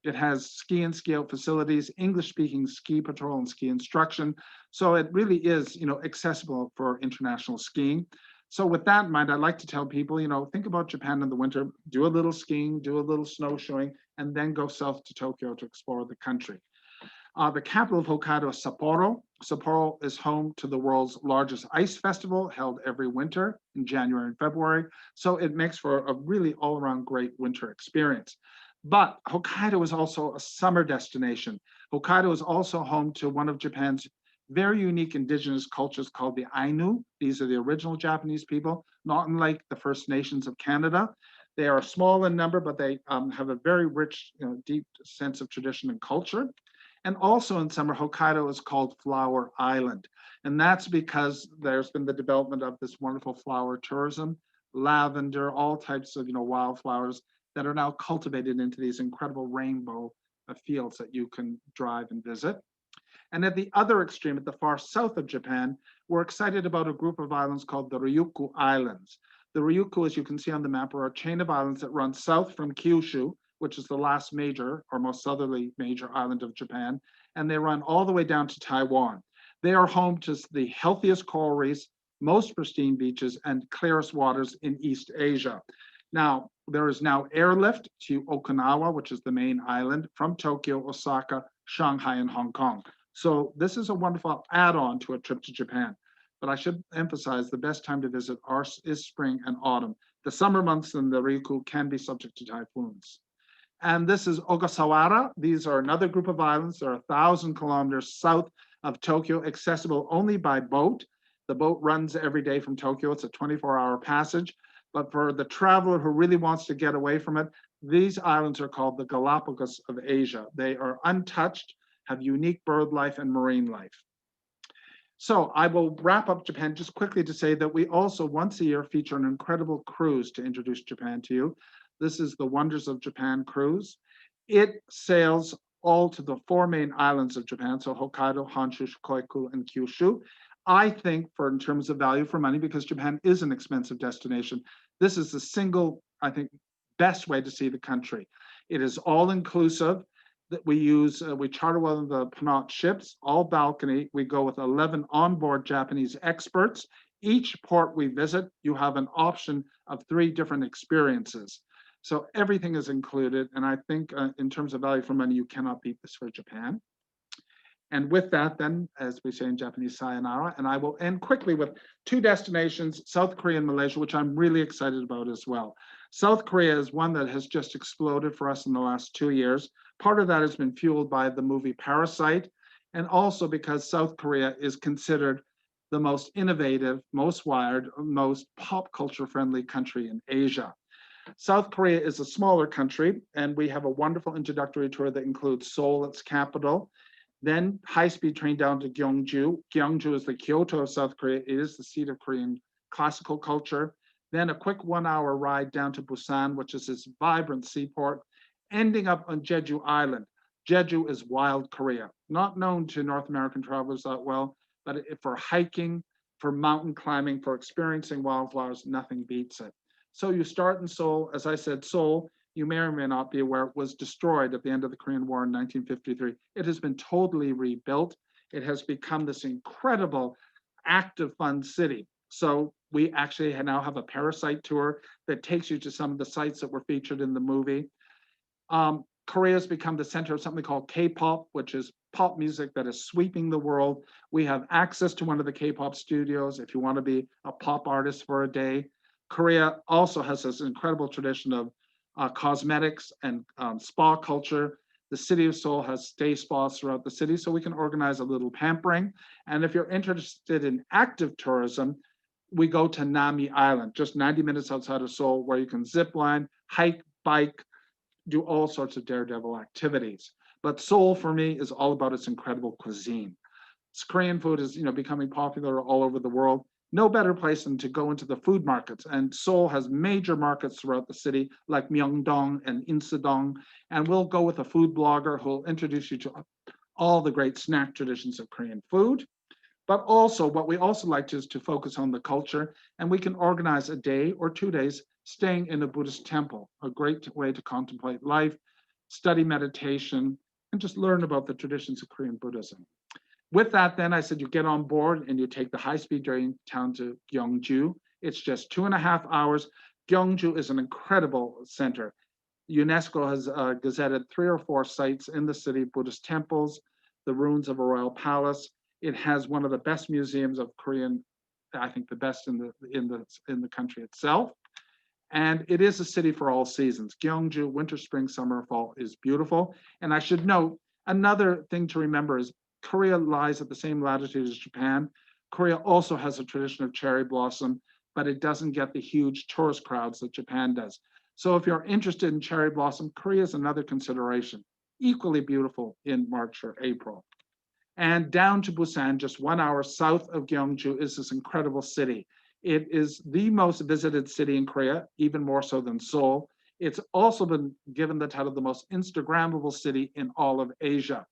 It has ski and ski out facilities, English-speaking ski patrol and ski instruction. So it really is, accessible for international skiing. So with that in mind, I'd like to tell people, think about Japan in the winter, do a little skiing, do a little snowshoeing, and then go south to Tokyo to explore the country. The capital of Hokkaido is Sapporo. Sapporo is home to the world's largest ice festival held every winter in January and February. So it makes for a really all-around great winter experience. But Hokkaido is also a summer destination. Hokkaido is also home to one of Japan's very unique indigenous cultures called the Ainu. These are the original Japanese people, not unlike the First Nations of Canada. They are small in number, but they have a very rich, deep sense of tradition and culture. And also in summer, Hokkaido is called Flower Island. And that's because there's been the development of this wonderful flower tourism, lavender, all types of wildflowers that are now cultivated into these incredible rainbow fields that you can drive and visit. And at the other extreme, at the far south of Japan, we're excited about a group of islands called the Ryukyu Islands. The Ryukyu, as you can see on the map, are a chain of islands that run south from Kyushu, which is the last major or most southerly major island of Japan, and they run all the way down to Taiwan. They are home to the healthiest coral reefs, most pristine beaches, and clearest waters in East Asia. Now, there is now airlift to Okinawa, which is the main island, from Tokyo, Osaka, Shanghai, and Hong Kong. So this is a wonderful add-on to a trip to Japan. But I should emphasize the best time to visit is spring and autumn. The summer months in the Ryukyu can be subject to typhoons. And this is Ogasawara. These are another group of islands. They're 1,000 kilometers south of Tokyo, accessible only by boat. The boat runs every day from Tokyo. It's a 24-hour passage. But for the traveler who really wants to get away from it, these islands are called the Galapagos of Asia. They are untouched, have unique bird life and marine life. So I will wrap up Japan just quickly to say that we also once a year feature an incredible cruise to introduce Japan to you. This is the Wonders of Japan cruise. It sails all to the 4 main islands of Japan, so Hokkaido, Honshu, Shikoku, and Kyushu. I think in terms of value for money, because Japan is an expensive destination, this is the single, I think, best way to see the country. It is all inclusive. That we charter one of the Ponant ships, all balcony. We go with 11 onboard Japanese experts. Each port we visit, you have an option of 3 different experiences. So everything is included. And I think in terms of value for money, you cannot beat this for Japan. And with that, then, as we say in Japanese, sayonara. And I will end quickly with 2 destinations, South Korea and Malaysia, which I'm really excited about as well. South Korea is one that has just exploded for us in the last 2 years. Part of that has been fueled by the movie Parasite, and also because South Korea is considered the most innovative, most wired, most pop culture friendly country in Asia. South Korea is a smaller country, and we have a wonderful introductory tour that includes Seoul, its capital, then high-speed train down to Gyeongju. Gyeongju is the Kyoto of South Korea. It is the seat of Korean classical culture. Then a quick 1-hour ride down to Busan, which is this vibrant seaport, ending up on Jeju Island. Jeju is wild Korea, not known to North American travelers that well, but for hiking, for mountain climbing, for experiencing wildflowers, nothing beats it. So you start in Seoul. As I said, Seoul, you may or may not be aware, was destroyed at the end of the Korean War in 1953. It has been totally rebuilt. It has become this incredible, active, fun city. So we actually now have a Parasite tour that takes you to some of the sites that were featured in the movie. Korea has become the center of something called K-pop, which is pop music that is sweeping the world. We have access to one of the K-pop studios if you want to be a pop artist for a day. Korea also has this incredible tradition of cosmetics and spa culture. The city of Seoul has day spas throughout the city, so we can organize a little pampering. And if you're interested in active tourism, we go to Nami Island, just 90 minutes outside of Seoul, where you can zip line, hike, bike, do all sorts of daredevil activities. But Seoul, for me, is all about its incredible cuisine. Korean food is, becoming popular all over the world. No better place than to go into the food markets. And Seoul has major markets throughout the city, like Myeongdong and Insadong. And we'll go with a food blogger who will introduce you to all the great snack traditions of Korean food. But also, what we also like to is to focus on the culture. And we can organize a day or 2 days staying in a Buddhist temple, a great way to contemplate life, study meditation, and just learn about the traditions of Korean Buddhism. With that, then I said you get on board and you take the high-speed train down to Gyeongju. It's just 2.5 hours. Gyeongju is an incredible center. UNESCO has gazetted 3 or 4 sites in the city, Buddhist temples, the ruins of a royal palace. It has one of the best museums of Korean, I think the best in the country itself. And it is a city for all seasons. Gyeongju, winter, spring, summer, fall is beautiful. And I should note, another thing to remember is Korea lies at the same latitude as Japan. Korea also has a tradition of cherry blossom, but it doesn't get the huge tourist crowds that Japan does. So if you're interested in cherry blossom, Korea is another consideration. Equally beautiful in March or April. And down to Busan, just 1 hour south of Gyeongju, is this incredible city. It is the most visited city in Korea, even more so than Seoul. It's also been given the title of the most Instagrammable city in all of Asia.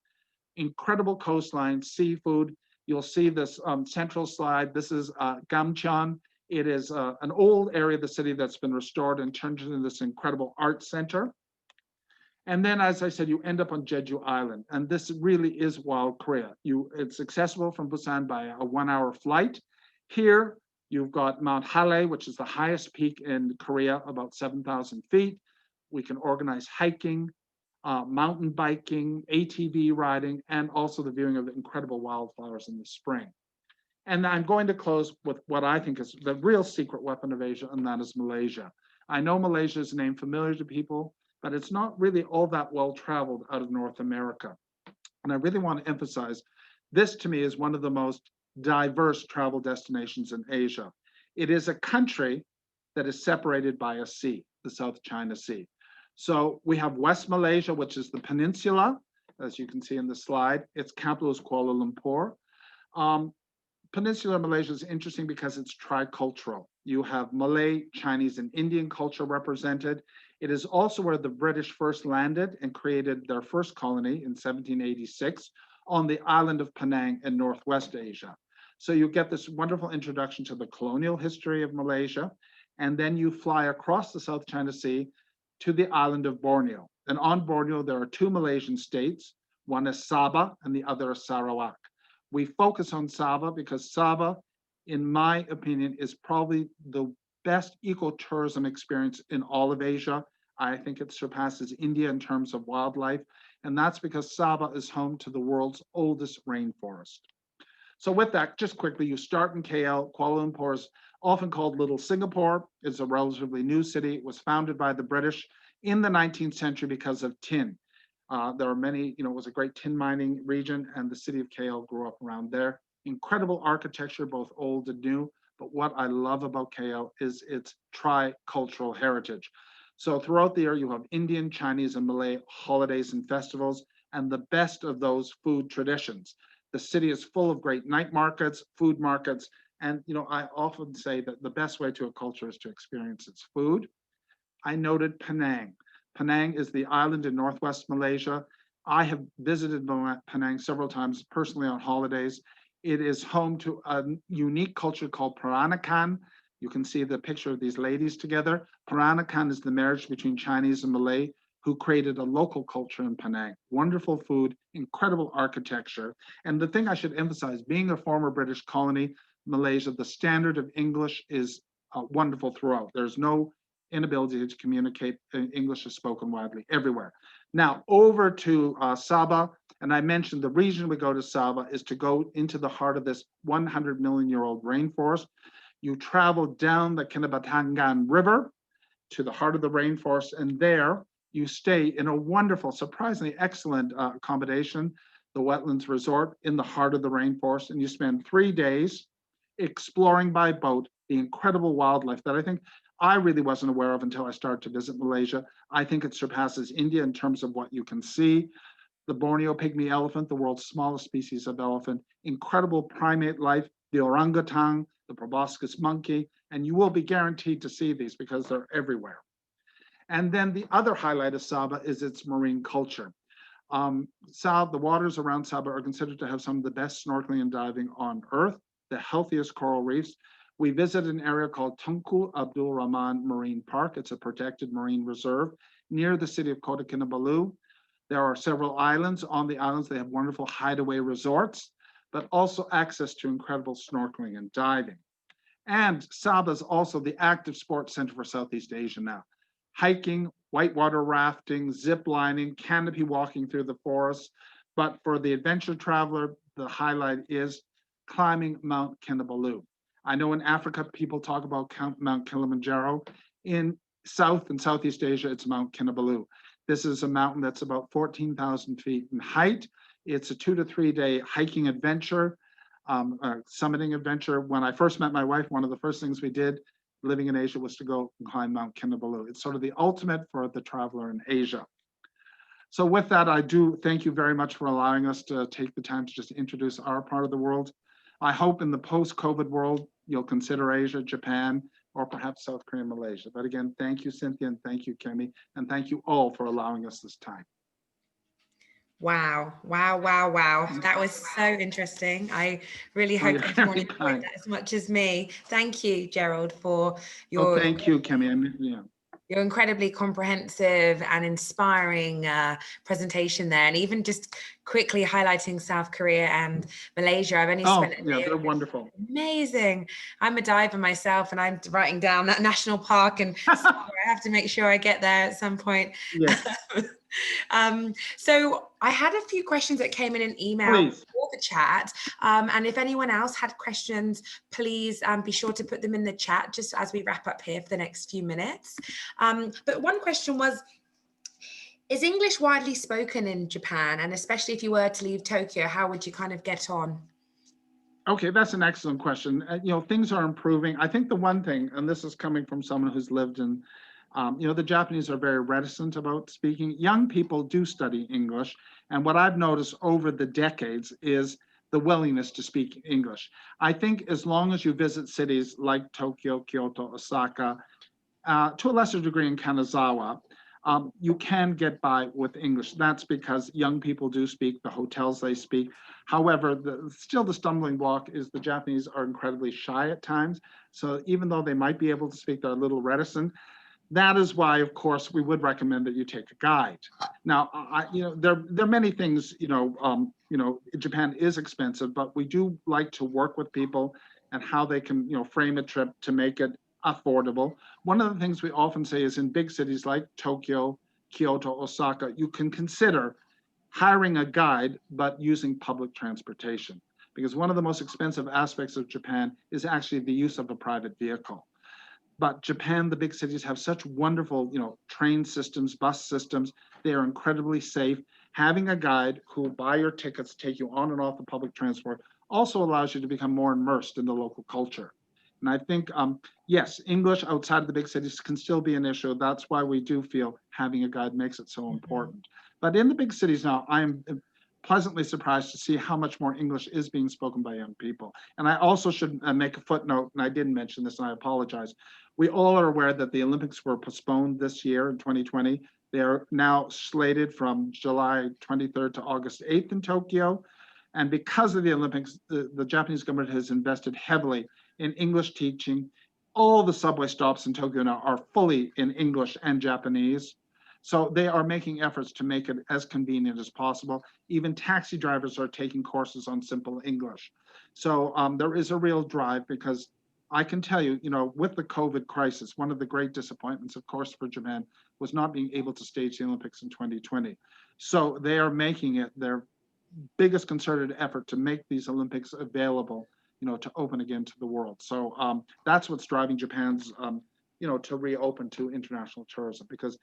Incredible coastline, seafood. You'll see this central slide. This is Gamcheon. It is an old area of the city that's been restored and turned into this incredible art center. And then, as I said, you end up on Jeju Island. And this really is wild Korea. It's accessible from Busan by a 1-hour flight. Here, you've got Mount Hale, which is the highest peak in Korea, about 7,000 feet. We can organize hiking, mountain biking, ATV riding, and also the viewing of the incredible wildflowers in the spring. And I'm going to close with what I think is the real secret weapon of Asia, and that is Malaysia. I know Malaysia is a name familiar to people, but it's not really all that well traveled out of North America. And I really want to emphasize, this to me is one of the most diverse travel destinations in Asia. It is a country that is separated by a sea, the South China Sea. So we have West Malaysia, which is the peninsula, as you can see in the slide. Its capital is Kuala Lumpur. Peninsular Malaysia is interesting because it's tricultural. You have Malay, Chinese, and Indian culture represented. It is also where the British first landed and created their first colony in 1786 on the island of Penang in Northwest Asia. So you get this wonderful introduction to the colonial history of Malaysia, and then you fly across the South China Sea to the island of Borneo. And on Borneo, there are two Malaysian states. One is Sabah and the other is Sarawak. We focus on Sabah because Sabah, in my opinion, is probably the best ecotourism experience in all of Asia. I think it surpasses India in terms of wildlife. And that's because Sabah is home to the world's oldest rainforest. So with that, just quickly, you start in KL. Kuala Lumpur is often called Little Singapore. It's a relatively new city. It was founded by the British in the 19th century because of tin. There are many, it was a great tin mining region, and the city of KL grew up around there. Incredible architecture, both old and new. But what I love about KL is its tri-cultural heritage. So throughout the year, you have Indian, Chinese, and Malay holidays and festivals, and the best of those food traditions. The city is full of great night markets, food markets, and I often say that the best way to a culture is to experience its food. I noted Penang. Penang is the island in Northwest Malaysia. I have visited Penang several times personally on holidays. It is home to a unique culture called Peranakan. You can see the picture of these ladies together. Peranakan is the marriage between Chinese and Malay who created a local culture in Penang. Wonderful food, incredible architecture. And the thing I should emphasize, being a former British colony, Malaysia, the standard of English is wonderful throughout. There's no inability to communicate. English is spoken widely everywhere. Now over to Sabah, and I mentioned the reason we go to Sabah is to go into the heart of this 100 million year old rainforest. You travel down the Kinabatangan River to the heart of the rainforest, and there you stay in a wonderful, surprisingly excellent accommodation, the Wetlands Resort in the heart of the rainforest, and you spend 3 days exploring by boat the incredible wildlife that I think I really wasn't aware of until I started to visit Malaysia. I think it surpasses India in terms of what you can see. The Borneo pygmy elephant, the world's smallest species of elephant, incredible primate life, the orangutan, the proboscis monkey, and you will be guaranteed to see these because they're everywhere. And then the other highlight of Sabah is its marine culture. The waters around Sabah are considered to have some of the best snorkeling and diving on Earth, the healthiest coral reefs. We visited an area called Tunku Abdul Rahman Marine Park. It's a protected marine reserve near the city of Kota Kinabalu. There are several islands. On the islands, they have wonderful hideaway resorts, but also access to incredible snorkeling and diving. And Sabah is also the active sports center for Southeast Asia now. Hiking, whitewater rafting, zip lining, canopy walking through the forest. But for the adventure traveler, the highlight is climbing Mount Kinabalu. I know in Africa, people talk about Mount Kilimanjaro. In South and Southeast Asia, it's Mount Kinabalu. This is a mountain that's about 14,000 feet in height. It's a 2 to 3 day hiking adventure, summiting adventure. When I first met my wife, one of the first things we did living in Asia was to go and climb Mount Kinabalu. It's sort of the ultimate for the traveler in Asia. So with that, I do thank you very much for allowing us to take the time to just introduce our part of the world. I hope in the post-COVID world, you'll consider Asia, Japan, or perhaps South Korea and Malaysia. But again, thank you, Cynthia, and thank you, Kemi, and thank you all for allowing us this time. Wow, wow, wow, wow. That was so interesting. I really hope everyone enjoyed that as much as me. Thank you, Gerald, for your thank you, Kemi. your incredibly comprehensive and inspiring presentation there, and even just quickly highlighting South Korea and Malaysia. I've only spent a day. They're wonderful. Amazing. I'm a diver myself, and I'm writing down that national park, and so I have to make sure I get there at some point. Yes. So I had a few questions that came in an email for the chat. And if anyone else had questions, please be sure to put them in the chat just as we wrap up here for the next few minutes. But one question was, is English widely spoken in Japan? And especially if you were to leave Tokyo, how would you kind of get on? Okay, that's an excellent question. Things are improving. I think the one thing, and this is coming from someone who's lived in the Japanese are very reticent about speaking. Young people do study English. And what I've noticed over the decades is the willingness to speak English. I think as long as you visit cities like Tokyo, Kyoto, Osaka, to a lesser degree in Kanazawa, you can get by with English. That's because young people do speak, the hotels they speak. However, still the stumbling block is the Japanese are incredibly shy at times. So even though they might be able to speak, they're a little reticent. That is why, of course, we would recommend that you take a guide. Now, there are many things. Japan is expensive, but we do like to work with people and how they can, frame a trip to make it affordable. One of the things we often say is in big cities like Tokyo, Kyoto, Osaka, you can consider hiring a guide, but using public transportation, because one of the most expensive aspects of Japan is actually the use of a private vehicle. But Japan, the big cities have such wonderful, train systems, bus systems. They are incredibly safe. Having a guide who will buy your tickets, take you on and off the public transport, also allows you to become more immersed in the local culture. And I think, yes, English outside of the big cities can still be an issue. That's why we do feel having a guide makes it so important. But in the big cities now, I'm pleasantly surprised to see how much more English is being spoken by young people. And I also should make a footnote, and I didn't mention this, and I apologize. We all are aware that the Olympics were postponed this year in 2020. They are now slated from July 23rd to August 8th in Tokyo. And because of the Olympics, the Japanese government has invested heavily in English teaching. All the subway stops in Tokyo now are fully in English and Japanese. So they are making efforts to make it as convenient as possible. Even taxi drivers are taking courses on simple English. So there is a real drive, because I can tell you, with the COVID crisis, one of the great disappointments, of course, for Japan was not being able to stage the Olympics in 2020. So they are making it their biggest concerted effort to make these Olympics available, to open again to the world. So that's what's driving Japan's to reopen to international tourism, because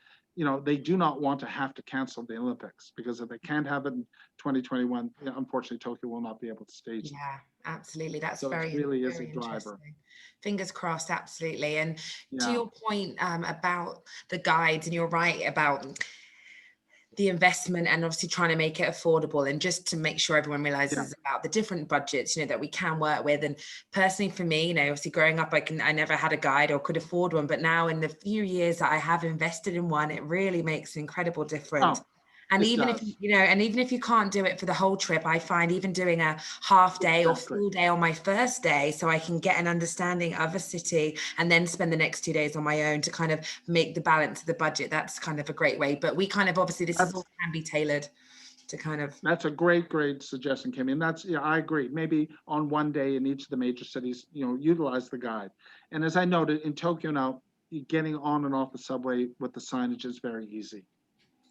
they do not want to have to cancel the Olympics, because if they can't have it in 2021, unfortunately Tokyo will not be able to stage it. Yeah, absolutely. That's so very, it really is very a driver. interesting. Fingers crossed, absolutely. And Yeah. to your point about the guides, and you're right about the investment and obviously trying to make it affordable, and just to make sure everyone realizes about the different budgets, that we can work with. And personally for me, obviously growing up, I never had a guide or could afford one, but now in the few years that I have invested in one, it really makes an incredible difference. And even if even if you can't do it for the whole trip, I find even doing a half day or full day on my first day, so I can get an understanding of a city and then spend the next 2 days on my own to kind of make the balance of the budget. That's kind of a great way. But we kind of obviously this all can be tailored to kind of. That's a great suggestion, Kimmy. And that's, I agree. Maybe on one day in each of the major cities, utilize the guide. And as I noted, in Tokyo now, getting on and off the subway with the signage is very easy.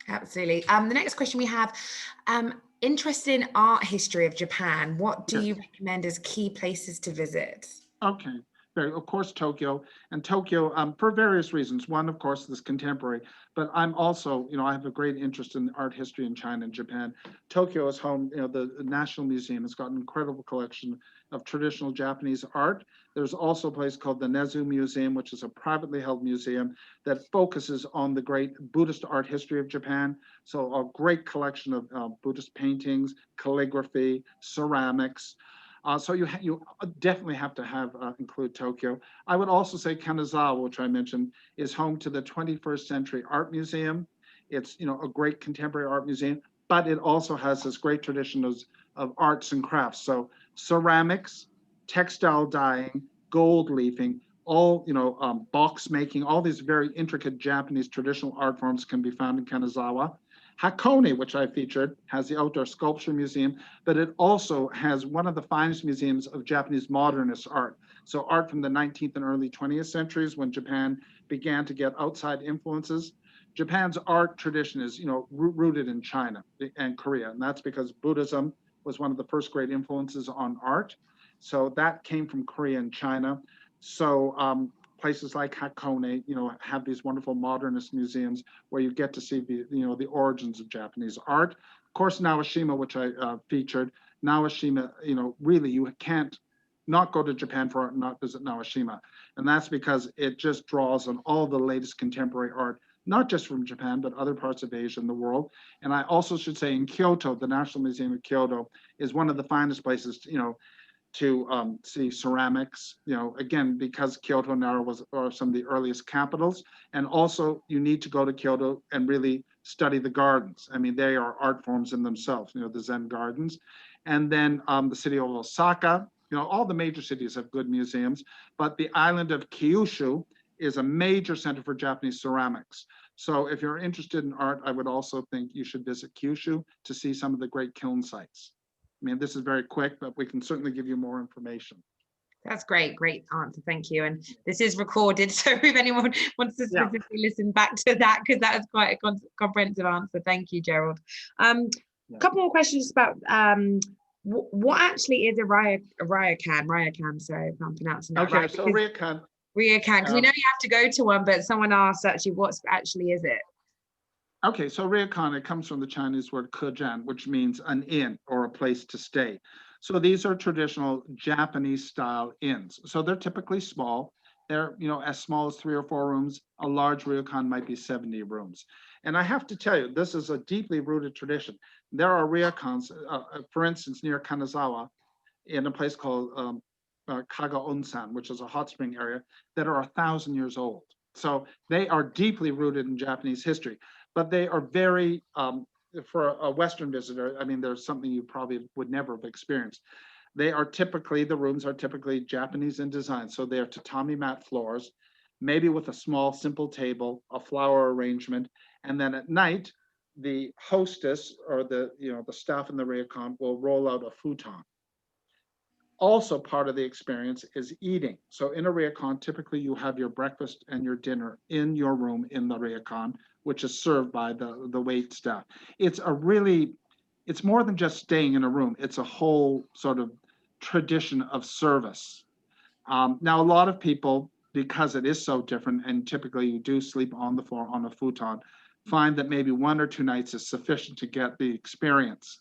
Absolutely. The next question we have, interested in art history of Japan, what do you recommend as key places to visit? Okay. Of course, Tokyo. And Tokyo, for various reasons. One, of course, is contemporary, but I'm also, I have a great interest in art history in China and Japan. Tokyo is home, the National Museum has got an incredible collection of traditional Japanese art. There's also a place called the Nezu Museum, which is a privately held museum that focuses on the great Buddhist art history of Japan. So a great collection of Buddhist paintings, calligraphy, ceramics. So you definitely have to have include Tokyo. I would also say Kanazawa, which I mentioned, is home to the 21st Century Art Museum. It's a great contemporary art museum, but it also has this great tradition of arts and crafts. So ceramics, textile dyeing, gold leafing, all box making, all these very intricate Japanese traditional art forms can be found in Kanazawa. Hakone, which I featured, has the Outdoor Sculpture Museum, but it also has one of the finest museums of Japanese modernist art. So art from the 19th and early 20th centuries when Japan began to get outside influences. Japan's art tradition is, rooted in China and Korea, and that's because Buddhism was one of the first great influences on art. So that came from Korea and China. So places like Hakone, have these wonderful modernist museums where you get to see the origins of Japanese art. Of course, Naoshima, which I featured, Naoshima, really you can't not go to Japan for art and not visit Naoshima. And that's because it just draws on all the latest contemporary art, not just from Japan, but other parts of Asia and the world. And I also should say in Kyoto, the National Museum of Kyoto is one of the finest places, to see ceramics, again, because Kyoto and Nara are some of the earliest capitals. And also you need to go to Kyoto and really study the gardens. I mean, they are art forms in themselves, the Zen gardens. And then the city of Osaka, all the major cities have good museums, but the island of Kyushu is a major center for Japanese ceramics. So if you're interested in art, I would also think you should visit Kyushu to see some of the great kiln sites. I mean, this is very quick, but we can certainly give you more information. That's great. Great answer. Thank you. And this is recorded. So if anyone wants to specifically listen back to that, because that was quite a comprehensive answer. Thank you, Gerald. A couple more questions about what actually is a ryokan, sorry if I'm pronouncing that right. Okay, so ryokan, because we know you have to go to one, but someone asked actually what actually is it? Okay, so ryokan, it comes from the Chinese word kojan, which means an inn or a place to stay. So these are traditional Japanese style inns. So they're typically small. They're, as small as 3 or 4 rooms. A large ryokan might be 70 rooms. And I have to tell you, this is a deeply rooted tradition. There are ryokans, for instance, near Kanazawa, in a place called Kaga Onsan, which is a hot spring area, that are 1,000 years old. So they are deeply rooted in Japanese history, but they are very, for a Western visitor, I mean, there's something you probably would never have experienced. The rooms are typically Japanese in design. So they are tatami mat floors, maybe with a small, simple table, a flower arrangement. And then at night, the hostess or the staff in the ryokan will roll out a futon. Also part of the experience is eating. So in a ryokan, typically you have your breakfast and your dinner in your room in the ryokan, which is served by the wait staff. It's more than just staying in a room. It's a whole sort of tradition of service. Now, a lot of people, because it is so different, and typically you do sleep on the floor on a futon, find that maybe 1 or 2 nights is sufficient to get the experience.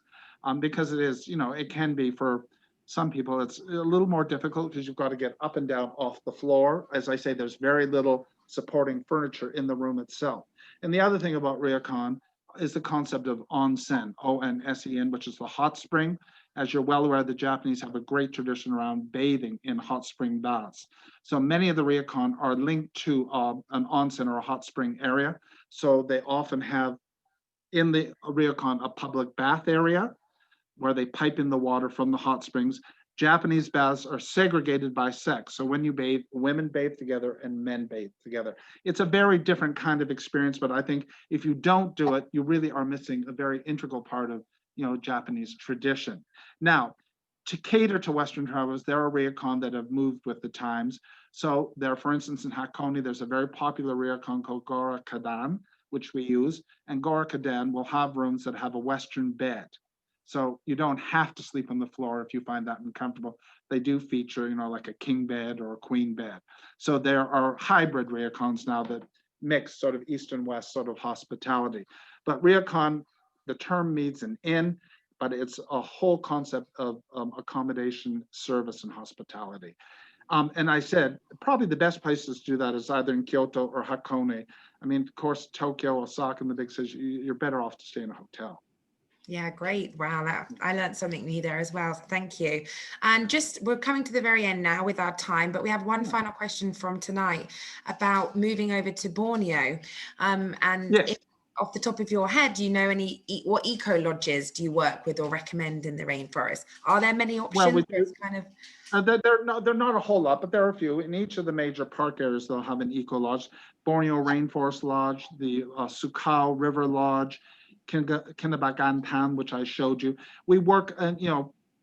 Because it is, it can be for some people, it's a little more difficult because you've got to get up and down off the floor. As I say, there's very little supporting furniture in the room itself. And the other thing about ryokan is the concept of onsen, O-N-S-E-N, which is the hot spring. As you're well aware, the Japanese have a great tradition around bathing in hot spring baths. So many of the ryokan are linked to an onsen or a hot spring area. So they often have in the ryokan a public bath area where they pipe in the water from the hot springs. Japanese baths are segregated by sex. So when you bathe, women bathe together and men bathe together. It's a very different kind of experience, but I think if you don't do it, you really are missing a very integral part of Japanese tradition. Now, to cater to Western travelers, there are ryokan that have moved with the times. So there, for instance, in Hakone, there's a very popular ryokan called Gora Kadan, which we use. And Gora Kadan will have rooms that have a Western bed. So you don't have to sleep on the floor if you find that uncomfortable. They do feature, like a king bed or a queen bed. So there are hybrid ryokans now that mix sort of East and West sort of hospitality. But ryokan, the term means an inn, but it's a whole concept of accommodation, service, and hospitality. And I said, probably the best places to do that is either in Kyoto or Hakone. I mean, of course, Tokyo, Osaka, and the big cities, you're better off to stay in a hotel. Yeah, great. Wow, I learned something new there as well. Thank you. And just we're coming to the very end now with our time, but we have one final question from tonight about moving over to Borneo. And Yes. if, off the top of your head, do you know what eco lodges do you work with or recommend in the rainforest? Are there many options? Well, It's kind of they're not a whole lot, but there are a few. In each of the major park areas, they'll have an eco lodge. Borneo Rainforest Lodge, the Sukau River Lodge, Kinabagan, which I showed you. We work, and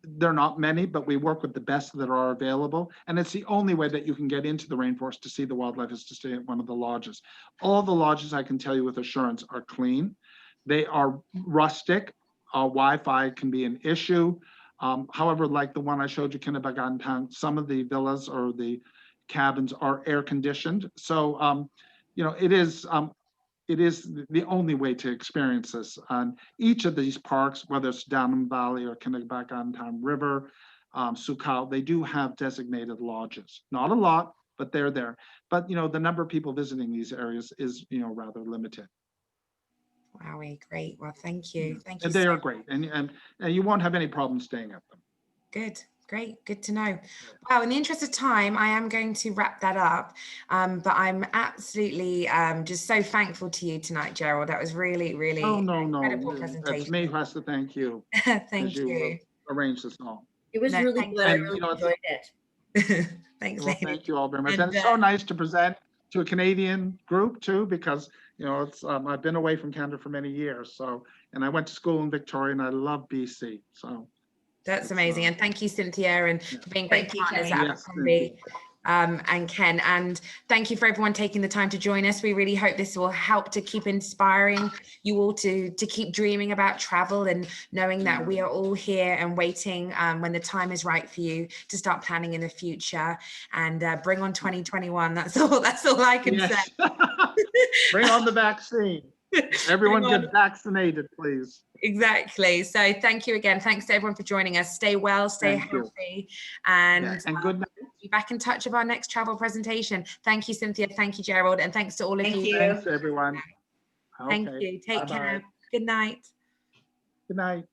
there are not many, but we work with the best that are available. And it's the only way that you can get into the rainforest to see the wildlife is to stay at one of the lodges. All the lodges, I can tell you with assurance, are clean. They are rustic. Wi-Fi can be an issue. However, like the one I showed you, Kinabagan, some of the villas or the cabins are air conditioned. So, it is the only way to experience this. And each of these parks, whether it's Danam Valley or Kinabagan River, Sukau, they do have designated lodges. Not a lot, but they're there. But the number of people visiting these areas is rather limited. wowie, great. Well, thank you. Thank you And they so are great, and you won't have any problem staying at them. Good, great, good to know. Wow, in the interest of time, I am going to wrap that up. But I'm absolutely just so thankful to you tonight, Gerald. That was really, really incredible It's presentation. me who has to thank you. Thank you. Arranged this all. It was No, really thank good. I And, really enjoyed it. Thanks, Well, lady. thank you all very much. And, And it's so nice to present to a Canadian group too, because it's I've been away from Canada for many years. So, and I went to school in Victoria, and I love BC. So That's amazing. And thank you, Cynthia, and for being great Thank you, partners Kenny. at Yes, Abercrombie and Ken. And thank you for everyone taking the time to join us. We really hope this will help to keep inspiring you all to keep dreaming about travel and knowing that we are all here and waiting when the time is right for you to start planning in the future, and bring on 2021. That's all I can say. Bring on the vaccine. Everyone get vaccinated, please. Exactly. So thank you again. Thanks to everyone for joining us. Stay well, stay healthy, and good night. be back in touch with our next travel presentation. Thank you, Cynthia. Thank you, Gerald. And thanks to all of you. Thanks, everyone. Thank Okay. you. Take Bye-bye. care. Good night. Good night.